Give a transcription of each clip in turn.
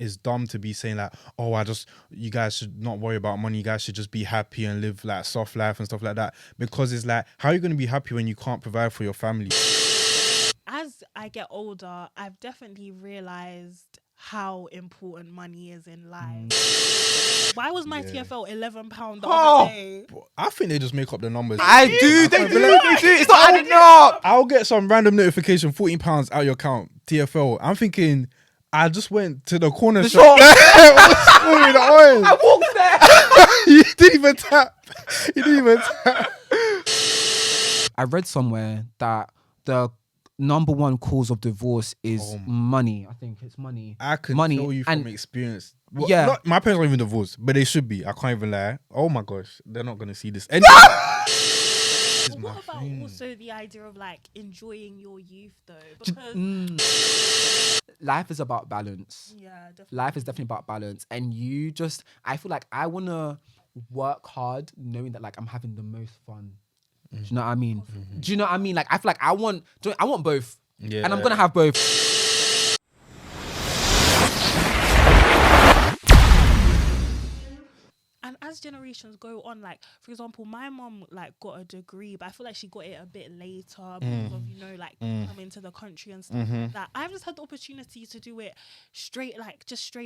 it's dumb to be saying like, oh, you guys should not worry about money. You guys should just be happy and live like soft life and stuff like that. Because it's like, how are you going to be happy when you can't provide for your family? As I get older, I've definitely realized how important money is in life. Why was my TFL £11 the other day? I think they just make up the numbers. They do. It's not adding up. I'll get some random notification, £14 out your account, TFL. I'm thinking, I just went to the corner shop. I walked there. You didn't even tap. I read somewhere that the number one cause of divorce is money. I think it's money. I can money. tell you from experience. Well, yeah. My parents aren't even divorced, but they should be. I can't even lie. Oh my gosh. They're not going to see this. What about also the idea of like enjoying your youth though? Because life is about balance. Yeah, definitely. Life is definitely about balance. And I feel like I want to work hard knowing that like I'm having the most fun. Do you know what I mean? Do you know what I mean? Like I feel like I want both. Yeah. And I'm gonna have both. And as generations go on, like for example, my mom like got a degree, but I feel like she got it a bit later because of coming to the country and stuff like that. I've just had the opportunity to do it straight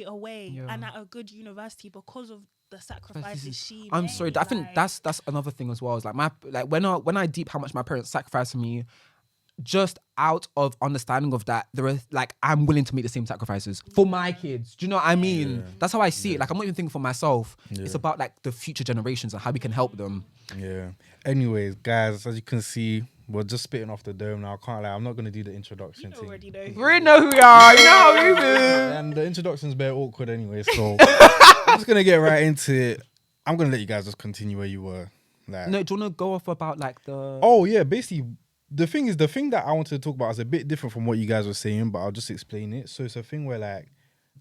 away and at a good university because of the sacrifices she I'm made. sorry. I think that's another thing as well. Is like when I deep how much my parents sacrificed for me, just out of understanding of that, there are like I'm willing to make the same sacrifices for my kids. Do you know what I mean? That's how I see it. Like I'm not even thinking for myself. It's about like the future generations and how we can help them. Yeah. Anyways, guys, as you can see, we're just spitting off the dome now. I can't lie. I'm not going to do the introduction thing. Already know. We know who we are. You know how we do. And the introduction's very awkward anyway, so I'm just going to get right into it. I'm going to let you guys just continue where you were. Like, No, do you want to go off about like the... Oh, yeah. Basically, the thing that I wanted to talk about is a bit different from what you guys were saying, but I'll just explain it. So it's a thing where like,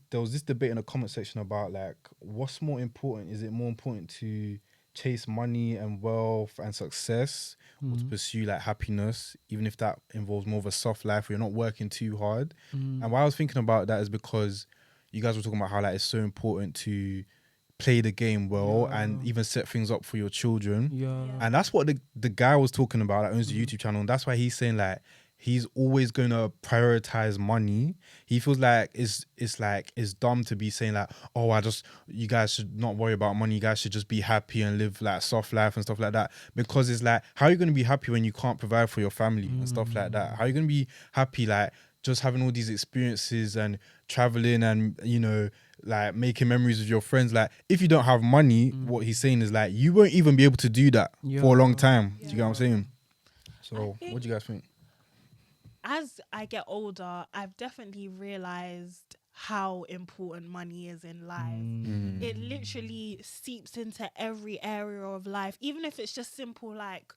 there was this debate in the comment section about like, what's more important? Is it more important to chase money and wealth and success or to pursue like happiness, even if that involves more of a soft life where you're not working too hard? And why I was thinking about that is because you guys were talking about how like it's so important to play the game well and even set things up for your children. And that's what the guy was talking about that owns the YouTube channel, and that's why he's saying like he's always going to prioritize money. He feels like it's dumb to be saying like, oh, you guys should not worry about money. You guys should just be happy and live like soft life and stuff like that. Because it's like, how are you going to be happy when you can't provide for your family and stuff like that? How are you going to be happy like just having all these experiences and traveling and, you know, like making memories with your friends? Like if you don't have money, what he's saying is like, you won't even be able to do that for a long time. Do you get what I'm saying? So what do you guys think? As I get older, I've definitely realized how important money is in life. It literally seeps into every area of life, even if it's just simple like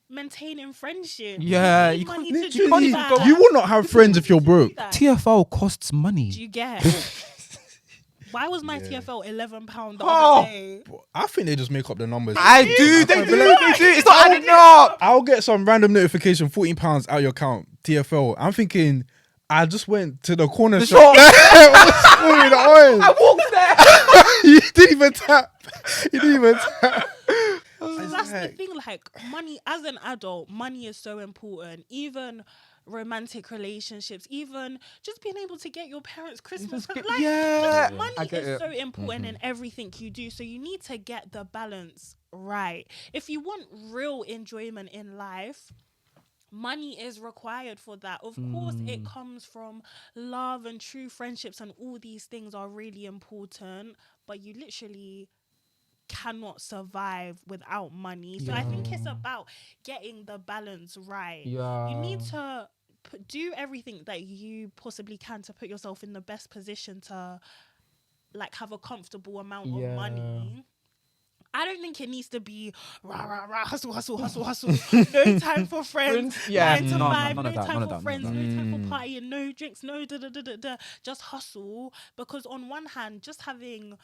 maintaining friendship. Yeah, you you money can't to do that. You will not have friends if you're broke. TFL costs money. Do you get? Why was my TFL £11 the other day? I think they just make up the numbers. They do. It's not adding up. I'll get some random notification, £14 out your account, TFL. I'm thinking, I just went to the corner shop. I walked there. You didn't even tap. So that's the thing, like money as an adult, money is so important. Even romantic relationships, even just being able to get your parents Christmas. Money is so important in everything you do. So you need to get the balance right. If you want real enjoyment in life, money is required for that. Of course, it comes from love and true friendships, and all these things are really important, but you literally cannot survive without money. So I think it's about getting the balance right. You need to do everything that you possibly can to put yourself in the best position to like have a comfortable amount of money. I don't think it needs to be rah, rah, rah, hustle. No time for friends. 9 to 5, no time for friends, no time for partying, no drinks, no da. Just hustle. Because on one hand, just having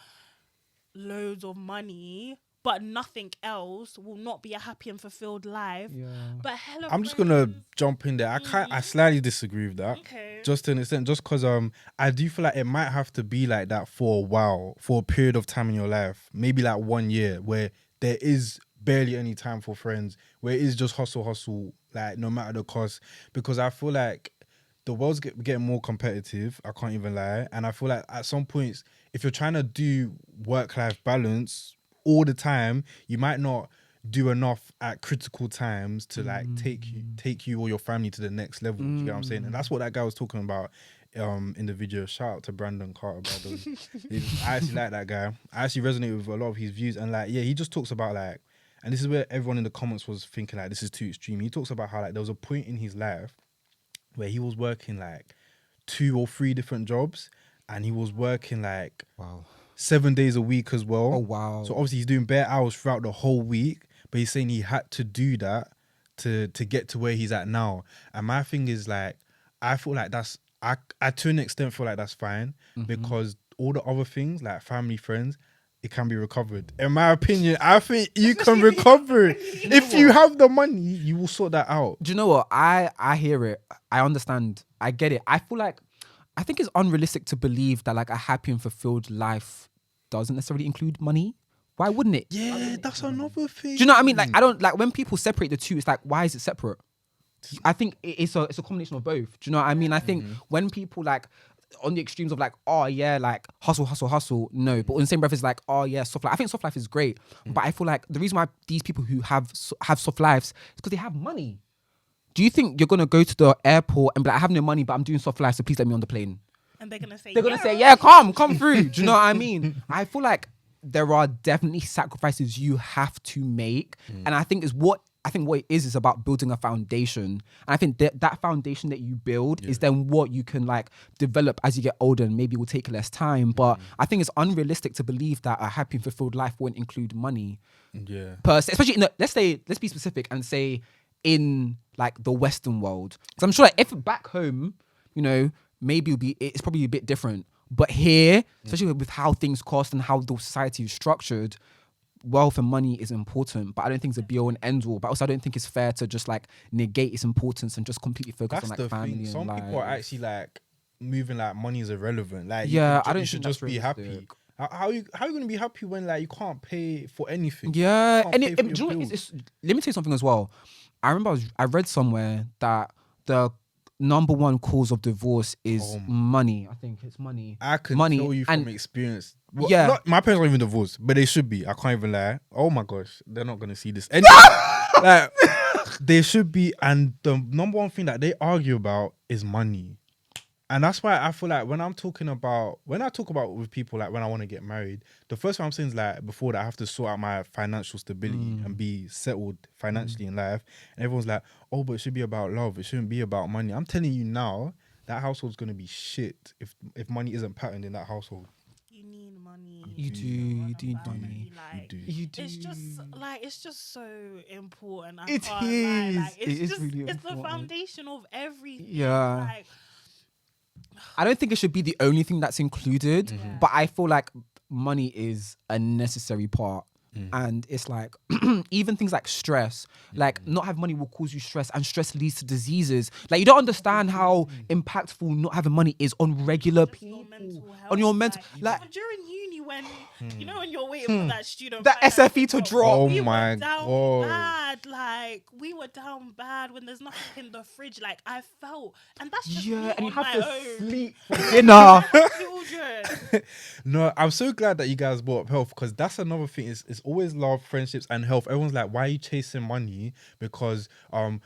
loads of money but nothing else will not be a happy and fulfilled life. Yeah. But hello, I'm just gonna friends. jump in there. I slightly disagree with that. Okay. Just to an extent, just because I do feel like it might have to be like that for a while, for a period of time in your life, maybe like 1 year, where there is barely any time for friends, where it is just hustle, like no matter the cost. Because I feel like the world's getting more competitive. I can't even lie, and I feel like at some points, if you're trying to do work-life balance all the time, you might not do enough at critical times to like take you or your family to the next level. Do you get what I'm saying? And that's what that guy was talking about in the video. Shout out to Brandon Carter, by the way. I actually like that guy. I actually resonate with a lot of his views, and like, yeah, he just talks about like, and this is where everyone in the comments was thinking like this is too extreme. He talks about how like there was a point in his life where he was working like 2 or 3 different jobs, and he was working like Wow. 7 days a week as well. Oh, wow. So obviously he's doing bare hours throughout the whole week, but he's saying he had to do that to get to where he's at now. And my thing is like, I feel like I to an extent feel like that's fine, because all the other things like family, friends, it can be recovered. In my opinion, I think you can recover it. If you have the money, you will sort that out. Do you know what? I hear it. I understand. I get it. I think it's unrealistic to believe that like a happy and fulfilled life doesn't necessarily include money. Why wouldn't it? Yeah, that's another thing. Do you know what I mean? Like, I don't like when people separate the two. It's like, why is it separate? I think it's a combination of both. Do you know what I mean? I think when people like on the extremes of like, oh yeah, like hustle, no. But in the same breath, it's like, oh yeah, soft life. I think soft life is great, but I feel like the reason why these people who have soft lives is because they have money. Do you think you're gonna go to the airport and be like, I have no money, but I'm doing soft life, so please let me on the plane? And they're gonna say, yeah, come through. Do you know what I mean? I feel like there are definitely sacrifices you have to make, and I think what it is about building a foundation. And I think that foundation that you build is then what you can like develop as you get older, and maybe it will take less time. But I think it's unrealistic to believe that a happy and fulfilled life won't include money. Yeah. Especially let's be specific and say in like the Western world. Because I'm sure like, if back home, you know, maybe it's probably a bit different. But here, especially with how things cost and how the society is structured, wealth and money is important, but I don't think it's a be all and end all. But also, I don't think it's fair to just like negate its importance and just completely focus That's on the like family. thing. Some and people are actually like moving like money is irrelevant. Like, I don't you should think just that's be happy. realistic. How you going to be happy when like you can't pay for anything? Yeah, You can't and pay for do your you know what, bills. let me tell you something as well. I remember I read somewhere that the number one cause of divorce is money. I think it's money. I can money tell you and from experience. Well, Yeah. my parents aren't even divorced, but they should be. I can't even lie. Oh my gosh, they're not gonna see this. Anyway, like they should be. And the number one thing that they argue about is money. And that's why I feel like when I talk about with people, like when I want to get married, the first thing I'm saying is like before that I have to sort out my financial stability and be settled financially in life. And everyone's like, oh, but it should be about love. It shouldn't be about money. I'm telling you now, that household's gonna be shit if money isn't patterned in that household. You need money. You do need money. Like, You do. It's just so important. I It can't lie. is. Like, It is just, really it's the important. foundation of everything. Yeah. Like, I don't think it should be the only thing that's included, but I feel like money is a necessary part. And it's like, even things like stress, like not having money will cause you stress, and stress leads to diseases. Like, you don't understand how impactful not having money is on regular just your people. mental health. On your mental, like even during uni when you know when you're waiting for that student that finance SFE to drop. Oh we my were down God. bad. Like, we were down bad when there's nothing in the fridge. Like, I felt, and that's just me Yeah, and you on have my to own. sleep for dinner. Children. No, I'm so glad that you guys brought up health, because that's another thing. It's always love, friendships, and health. Everyone's like, why are you chasing money? Because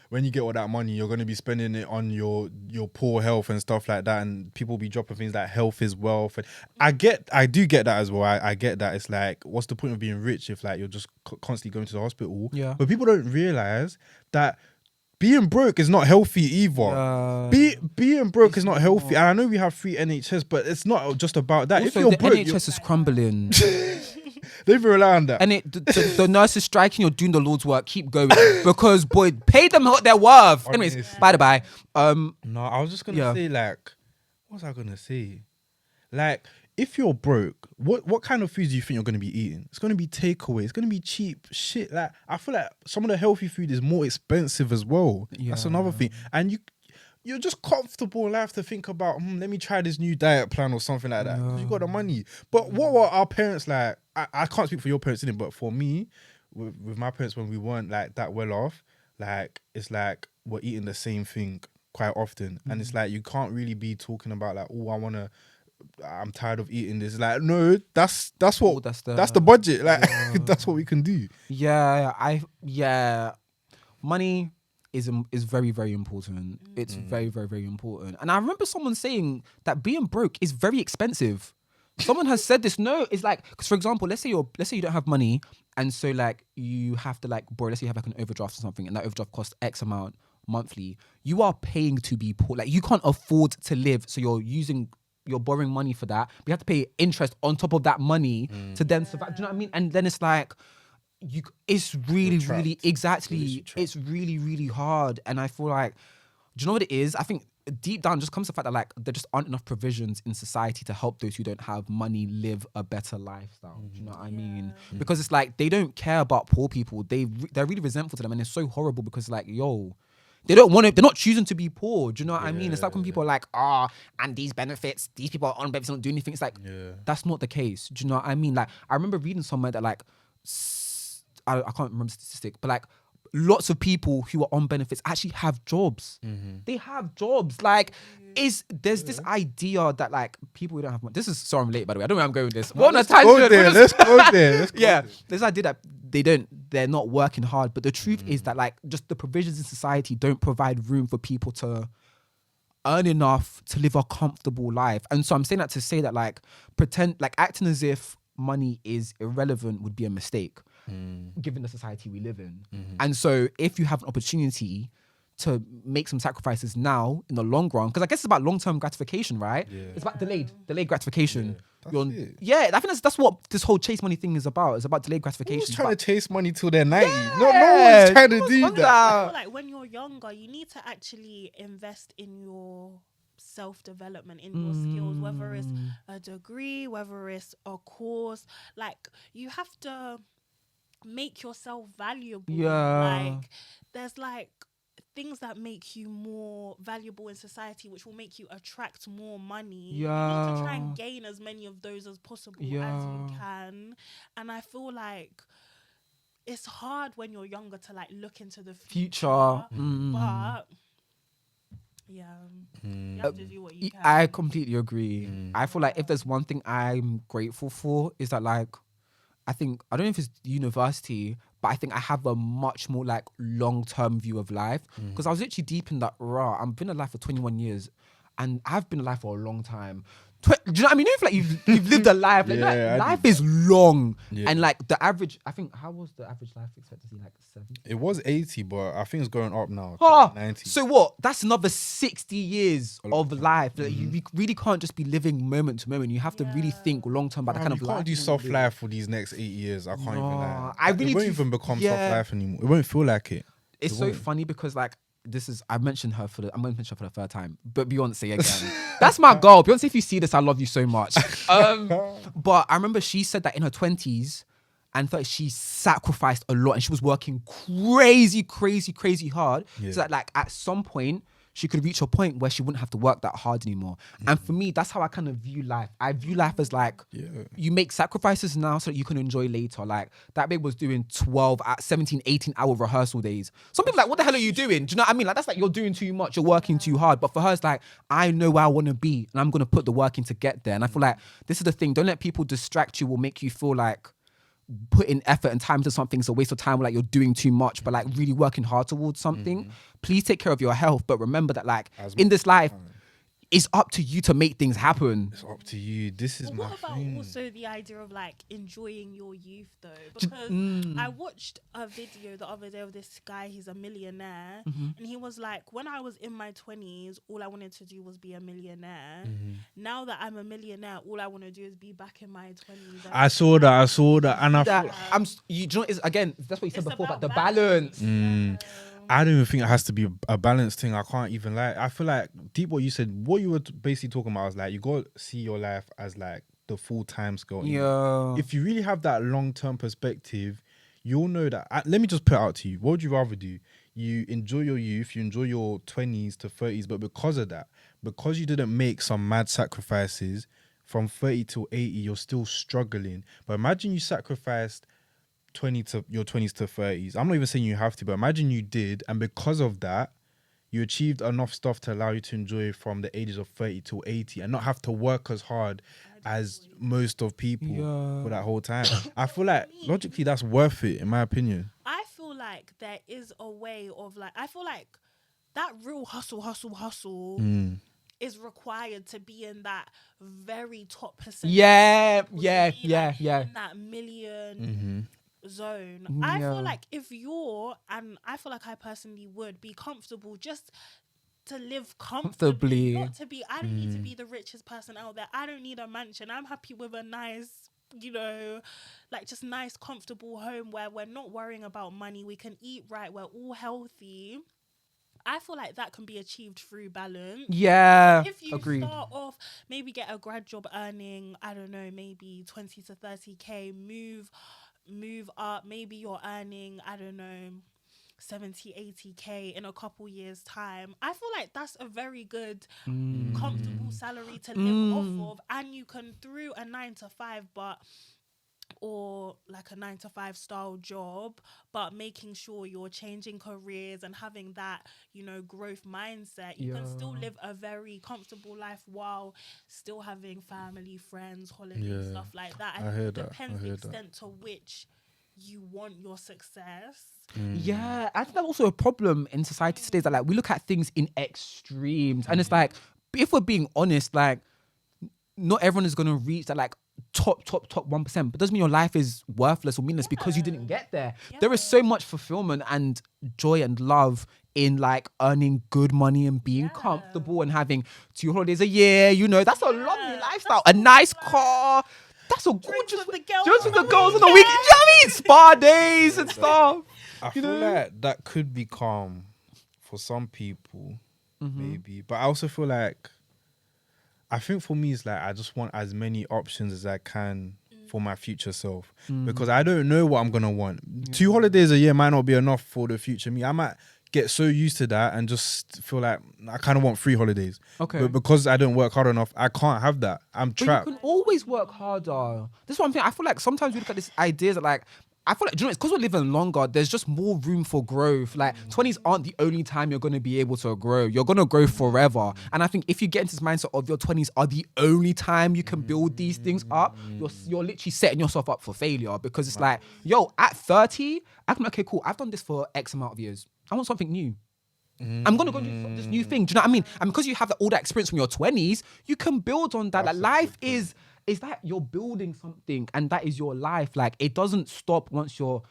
when you get all that money, you're going to be spending it on your poor health and stuff like that. And people be dropping things like health is wealth. And I do get that as well. I get that. It's like, what's the point of being rich if like you're just constantly going to the hospital? Yeah. But people don't realize that being broke is not healthy either. Being broke is not healthy. And I know we have free NHS, but it's not just about that. Also, if you're the broke, NHS is crumbling. they even rely on that. And the nurses striking, you're doing the Lord's work. Keep going, because boy, pay them what they're worth. Anyways, Honestly. by the by, No, I was just gonna Yeah. say, like, what was I gonna say? Like, if you're broke, what kind of foods do you think you're going to be eating? It's going to be takeaway. It's going to be cheap shit. Like, I feel like some of the healthy food is more expensive as well. That's another thing. And you're just comfortable in life to think about, let me try this new diet plan or something like that. Because you got the money. But what were our parents like? I can't speak for your parents, innit? But for me, with my parents, when we weren't like that well off, like, it's like we're eating the same thing quite often. And it's like, you can't really be talking about like, I'm tired of eating this. Like, no, that's the budget. Like, that's what we can do. Money is very, very important. It's very, very, very important. And I remember someone saying that being broke is very expensive. Someone has said this. No, it's like, because for example, let's say you don't have money, and so like you have to like borrow. Let's say you have like an overdraft or something, and that overdraft costs X amount monthly. You are paying to be poor. Like, you can't afford to live, so you're borrowing money for that. But you have to pay interest on top of that money to then survive. Do you know what I mean? And then it's like, it's really, really, exactly. It's really, really hard. And I feel like, do you know what it is? I think deep down just comes to the fact that like there just aren't enough provisions in society to help those who don't have money live a better lifestyle. Do you know what I mean? Because it's like they don't care about poor people. They're really resentful to them, and it's so horrible because like, they don't want to. They're not choosing to be poor. Do you know what I mean? It's like when people are like, and these benefits, these people are on benefits, don't do anything. It's like, that's not the case. Do you know what I mean? Like, I remember reading somewhere that like, I can't remember the statistic, but like, lots of people who are on benefits actually have jobs. They have jobs. Like, there's this idea that like people who don't have money. This is so unrelated, by the way. I don't know where I'm going with this. Let's go there. This idea that they're not working hard, but the truth is that like just the provisions in society don't provide room for people to earn enough to live a comfortable life. And so I'm saying that to say that like acting as if money is irrelevant would be a mistake, given the society we live in. And so if you have an opportunity to make some sacrifices now in the long run, because I guess it's about long-term gratification, right? It's about delayed gratification. I think that's what this whole chase money thing is about. It's about delayed gratification. Who's trying to chase money till they're 90? No one's trying to do that. I feel like when you're younger, you need to actually invest in your self-development, in your skills, whether it's a degree, whether it's a course. Like, you have to make yourself valuable. Like, there's like things that make you more valuable in society, which will make you attract more money. You need to try and gain as many of those as possible as you can. And I feel like it's hard when you're younger to like look into the future. But you have to do what you can. I completely agree. I feel like if there's one thing I'm grateful for is that like, I don't know if it's university, but I think I have a much more like long-term view of life, because I was literally deep in that I've been alive for 21 years and I've been alive for a long time. Do you know what I mean? You feel like you've lived a life. Like, life is long. And like the average, I think, how was the average life expectancy? Like 70? It was 80, but I think it's going up now. 90. So what? That's another 60 years of life. Like, you really can't just be living moment to moment. You have to really think long term about the kind of life. You can't do soft life for these next 8 years. I can't even lie. It won't even become soft life anymore. It won't feel like it. It's so funny because like, I'm going to mention her for the third time, but Beyonce again. That's my girl. Beyonce, if you see this, I love you so much. But I remember she said that in her 20s and thought she sacrificed a lot and she was working crazy hard. So that like at some point, she could reach a point where she wouldn't have to work that hard anymore. And for me, that's how I kind of view life. I view life as like, you make sacrifices now so that you can enjoy later. Like, that babe was doing 17, 18-hour rehearsal days. Some people are like, what the hell are you doing? Do you know what I mean? Like, that's like, you're doing too much, you're working too hard. But for her, it's like, I know where I want to be and I'm going to put the work in to get there. And I feel like this is the thing. Don't let people distract you or make you feel like putting effort and time to something's a waste of time, or like you're doing too much, but like really working hard towards something. Please take care of your health, but remember that like in this life, it's up to you to make things happen. It's up to you. This is my thing. What about also the idea of like enjoying your youth though? Because I watched a video the other day of this guy, he's a millionaire, and he was like, when I was in my 20s, all I wanted to do was be a millionaire. Now that I'm a millionaire, all I want to do is be back in my 20s. I saw that. And you know, again, that's what you said before about the balance. I don't even think it has to be a balanced thing. I can't even I feel like deep what you said, what you were basically talking about was like, you got to see your life as like the full time scale. Yeah. If you really have that long term perspective, you'll know that. Let me just put it out to you. What would you rather do? You enjoy your youth, you enjoy your 20s to 30s, but because of that, because you didn't make some mad sacrifices from 30 to 80, you're still struggling. But imagine you sacrificed 20s to 30s. I'm not even saying you have to, but imagine you did, and because of that, you achieved enough stuff to allow you to enjoy from the ages of 30 to 80 and not have to work as hard as most of people for that whole time. I feel like logically that's worth it, in my opinion. I feel like there is a way of like, I feel like that real hustle is required to be in that very top percentage. Yeah. In that million zone. I feel like if you're, and I feel like I personally would be comfortable just to live comfortably. Not to be, I don't need to be the richest person out there. I don't need a mansion. I'm happy with a nice, like just nice, comfortable home where we're not worrying about money. We can eat right. We're all healthy. I feel like that can be achieved through balance. Yeah. If you start off, maybe get a grad job earning, I don't know, maybe 20 to 30K, move up. Maybe you're earning, I don't know, 70, 80K in a couple years' time. I feel like that's a very good, comfortable salary to live off of. And you can, through a 9 to 5, or like a 9 to 5 style job, but making sure you're changing careers and having that, growth mindset. You can still live a very comfortable life while still having family, friends, holidays, stuff like that. I think it depends the extent to which you want your success. Yeah, I think that's also a problem in society today, that like we look at things in extremes, and it's like, if we're being honest, like not everyone is gonna reach that like top 1%, but doesn't mean your life is worthless or meaningless because you didn't get there. There is so much fulfillment and joy and love in like earning good money and being comfortable and having 2 holidays a year. That's a lovely lifestyle. A nice car. That's a gorgeous. With the girls Just with the girls on the weekend. You know what I mean? Spa days and stuff. I feel like that could be calm for some people, maybe. But I also feel like, I think for me, it's like I just want as many options as I can for my future self, because I don't know what I'm going to want. 2 holidays a year might not be enough for the future me. I might get so used to that and just feel like I kind of want 3 holidays. Okay. But because I don't work hard enough, I can't have that. I'm trapped. But you can always work harder. This is what I'm saying. I feel like sometimes we look at this idea that like, I feel like, it's because we're living longer, there's just more room for growth. Like 20s aren't the only time you're going to be able to grow. You're going to grow forever. And I think if you get into this mindset of your 20s are the only time you can build these things up, you're literally setting yourself up for failure, because it's like, yo, at 30, I can be, okay, cool, I've done this for X amount of years. I want something new. I'm going to go do this new thing. Do you know what I mean? And because you have all that experience from your 20s, you can build on that. Like, life is that you're building something, and that is your life. Like, it doesn't stop once you're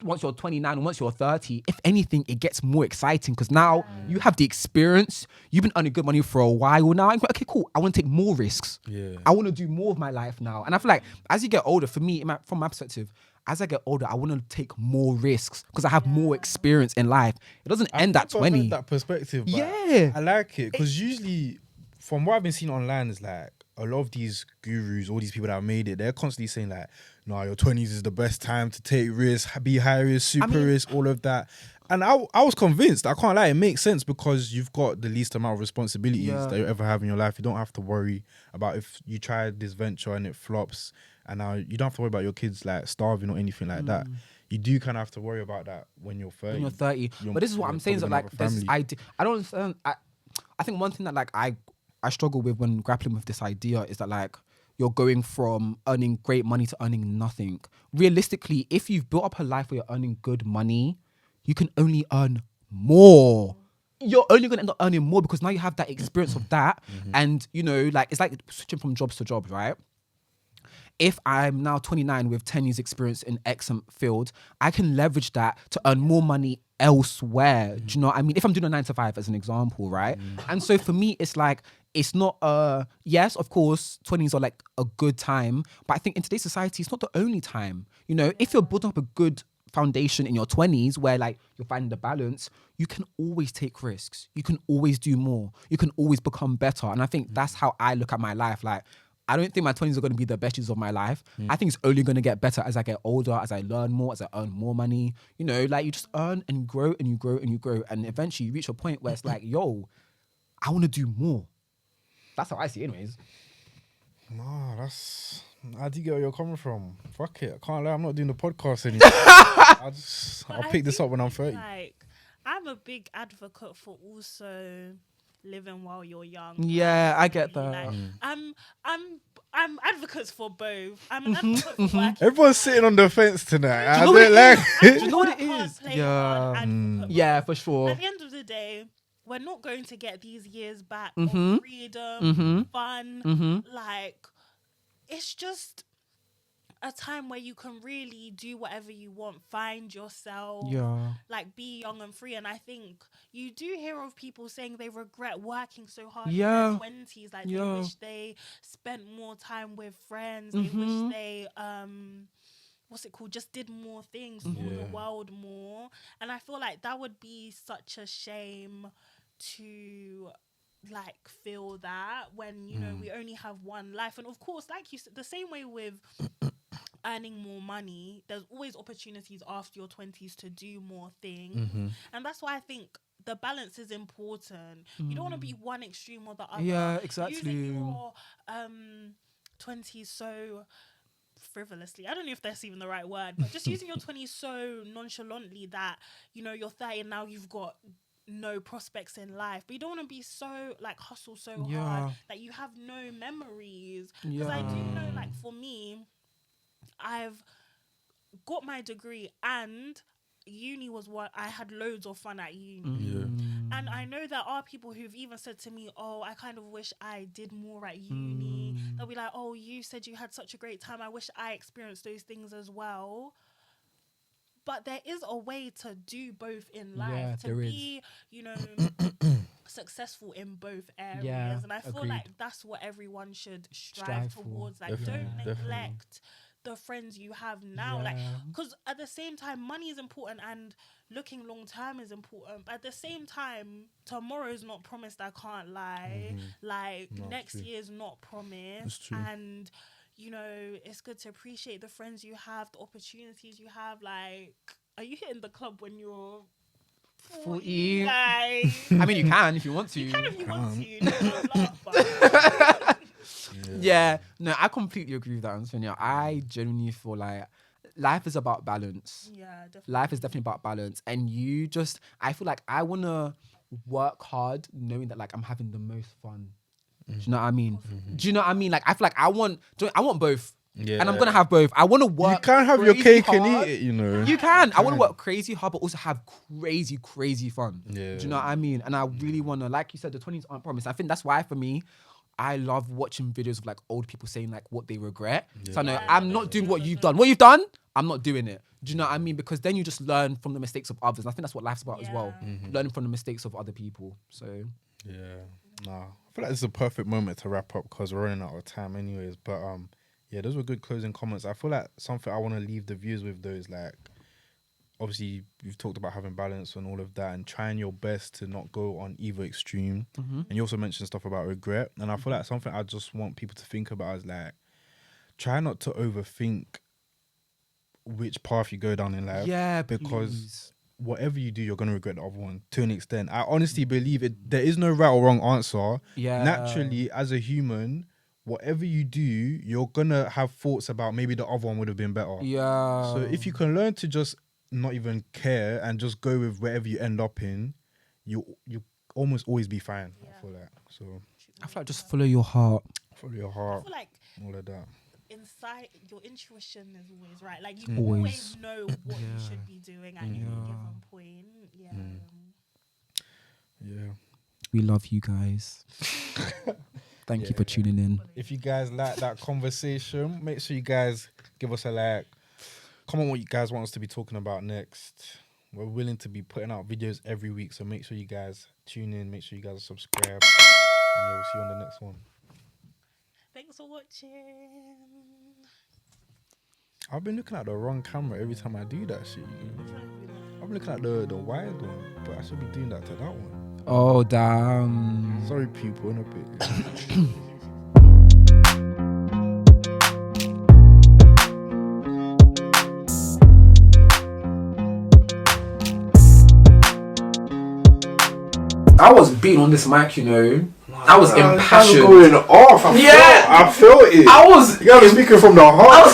29 and once you're 30. If anything, it gets more exciting because now you have the experience. You've been earning good money for a while now. I'm like, okay, cool. I want to take more risks. Yeah. I want to do more of my life now. And I feel like as you get older, for me, from my perspective, as I get older, I want to take more risks because I have more experience in life. It doesn't end at 20. That perspective. Yeah. I like it because usually, from what I've been seeing online, is like a lot of these gurus, all these people that have made it, they're constantly saying like, no, your 20s is the best time to take risks, be high risk, super risk, all of that. And I was convinced. I can't lie, it makes sense because you've got the least amount of responsibilities that you ever have in your life. You don't have to worry about if you try this venture and it flops, and now you don't have to worry about your kids like starving or anything like that. You do kind of have to worry about that when you're 30. When you're 30. But this is what I'm saying, is that like there's this idea. I don't understand. I think one thing that like I struggle with when grappling with this idea is that like you're going from earning great money to earning nothing. Realistically, if you've built up a life where you're earning good money, you can only earn more. You're only going to end up earning more because now you have that experience of that. And, like it's like switching from jobs to jobs, right? If I'm now 29 with 10 years experience in X field, I can leverage that to earn more money elsewhere. Do you know what I mean? If I'm doing a 9 to 5 as an example, right? And so for me, it's like, it's not yes, of course, 20s are like a good time, but I think in today's society, it's not the only time. If you're building up a good foundation in your 20s where like you're finding the balance, you can always take risks. You can always do more. You can always become better. And I think that's how I look at my life. Like, I don't think my 20s are going to be the best years of my life. I think it's only going to get better as I get older, as I learn more, as I earn more money. You know, like you just earn and you grow and you grow and you grow. And eventually you reach a point where it's like, yo, I want to do more. That's how I see it anyways. Nah, I do get where you're coming from. Fuck it. I can't lie. I'm not doing the podcast anymore. I'll pick this up when I'm 30. Like, I'm a big advocate for also living while you're young. Yeah, I get that. Like, I'm advocates for both. I'm an advocate for working. Everyone's sitting on the fence tonight. I know don't like Do it. you know what it Hard is? play hard advocate. Yeah, for sure. At the end of the day, we're not going to get these years back Mm-hmm. of freedom, fun. Like, it's just a time where you can really do whatever you want, find yourself, like be young and free. And I think you do hear of people saying they regret working so hard in their 20s. Like they wish they spent more time with friends. They wish they just did more things for the world more. And I feel like that would be such a shame to like feel that when you know we only have one life. And of course, like you said, the same way with earning more money, there's always opportunities after your 20s to do more things. And that's why I think the balance is important. You don't want to be one extreme or the other. Yeah, exactly. Using your 20s so frivolously, I don't know if that's even the right word, but just using your 20s so nonchalantly that, you know, you're 30 and now you've got no prospects in life. But you don't want to be so like hustle so hard that you have no memories. Because I do know, like, for me, I've got my degree and uni was what I had loads of fun at uni. And I know there are people who've even said to me, oh, I kind of wish I did more at uni. They'll be like, oh, you said you had such a great time. I wish I experienced those things as well. But there is a way to do both in life, to be, you know, successful in both areas. And I feel like that's what everyone should strive towards. Like, don't neglect the friends you have now. Like, because at the same time, money is important and looking long term is important. But at the same time, tomorrow's not promised, I can't lie. Like, next year's not promised. And you know, it's good to appreciate the friends you have, the opportunities you have. Like, are you hitting the club when you're 40? Like, I mean, you can if you want to. You can if you want to. Yeah, no, I completely agree with that, Antonia. I genuinely feel like life is about balance. Yeah, definitely. Life is definitely about balance. And I feel like I want to work hard knowing that, like, I'm having the most fun. Do you know what I mean? Do you know what I mean? Like, I feel like I want both. Yeah. And I'm going to have both. I want to work. You can't have your cake and eat it, you know. You can. I want to work crazy hard, but also have crazy, crazy fun. Yeah. Do you know what I mean? And I really want to, like you said, the 20s aren't promised. I think that's why, for me, I love watching videos of like old people saying like what they regret. So I know I'm not doing what you've done. What you've done, I'm not doing it. Do you know what I mean? Because then you just learn from the mistakes of others. And I think that's what life's about as well. Learning from the mistakes of other people. So yeah, nah. I feel like this is a perfect moment to wrap up because we're running out of time anyways. But yeah, those were good closing comments. I feel like something I want to leave the viewers with though is like, obviously you've talked about having balance and all of that and trying your best to not go on either extreme. And you also mentioned stuff about regret. And I feel like something I just want people to think about is like, try not to overthink which path you go down in life. yeah, because whatever you do, you're going to regret the other one to an extent. I honestly believe it. There is no right or wrong answer. Yeah. Naturally, as a human, whatever you do, you're going to have thoughts about maybe the other one would have been better. Yeah. So if you can learn to just not even care and just go with wherever you end up in, you almost always be fine. Yeah. I feel like. So I feel like just follow your heart. follow your I heart, feel like all of that. inside your intuition is always right. Like you always know what you Yeah. should be doing at any given point. Yeah. Yeah. We love you guys. Thank you for tuning in. If you guys like that conversation, make sure you guys give us a like. Comment what you guys want us to be talking about next. We're willing to be putting out videos every week, so make sure you guys tune in. Make sure you guys subscribe. And yeah, we'll see you on the next one. Thanks for watching. I've been looking at the wrong camera every time I do that shit. You know? I've been looking at the wide one, but I should be doing that to that one. Oh, damn. Sorry, people, in a bit. I was beating on this mic, you know. I was impassioned. Going off. I felt it. I was. You guys are speaking from the heart.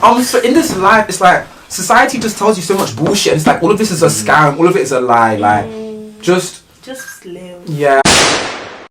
I was in this life. It's like society just tells you so much bullshit. It's like all of this is a scam. All of it is a lie. Like, just live. Yeah.